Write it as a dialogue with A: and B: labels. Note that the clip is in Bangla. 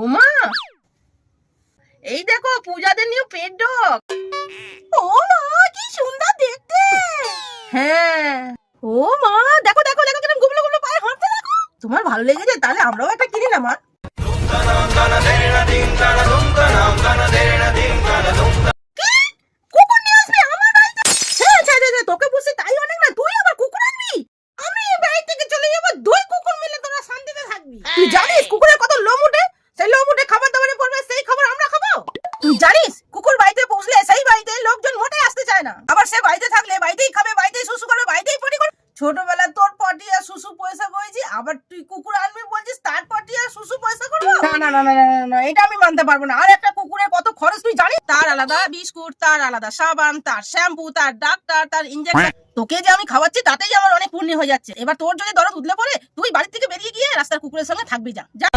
A: ওমা, এই দেখো পূজাদের নিউ পেট ডগ। ও মা, কি সুন্দর দেখতে। হ্যাঁ। ও মা, দেখো দেখো দেখো কিরকম গুবলু গুবলু পায়ে হাঁটতে দেখো। তোমার ভালো লেগেছে? তাহলে আমরাও একটা কিনি না মা। কুকুর নিয়ে আসবে আমার বাড়িতে? তোকে বুঝছি তাই অনেক না, তুই আবার কুকুর আনবি? আমি এই বাড়ি থেকে চলে যাবো, দুই কুকুর মিলে তোরা শান্তিতে থাকবি। তুই জানিস কুকুরের কত লোম উঠে? সেই লোম উঠে খাবার দাবারে পড়বে, সেই খাবার আমরা খাবো। তুই জানিস কুকুর বাড়িতে পৌঁছলে সেই বাড়িতে লোকজন মোটে আসতে চায় না। আবার সে বাড়িতে থাকলে বাড়িতেই খাবে, বাড়িতেই শুশু করবে, বাড়িতেই পটি করবে। ছোটবেলা তোর পটি আর শুশু পয়সা করেছি, আবার তুই কুকুর আনবি বলছিস তার পটি আর শুশু পয়সা করবো? না না না না না, এটা আমি মানতে পারবো না। আর একটা কুকুরের কত খরচ তুই জানিস? তার আলাদা বিস্কুট, তার আলাদা সাবান, তার শ্যাম্পু, তার ডাক্তার, তার ইনজেকশন। তোকে যে আমি খাওয়াচ্ছি তাতেই আমার অনেক পুণ্য হয়ে যাচ্ছে। এবার তোর যদি দরদ উঠলে পরে তুই বাড়ি থেকে বেরিয়ে গিয়ে রাস্তার কুকুরের সঙ্গে থাকবি। যা যা।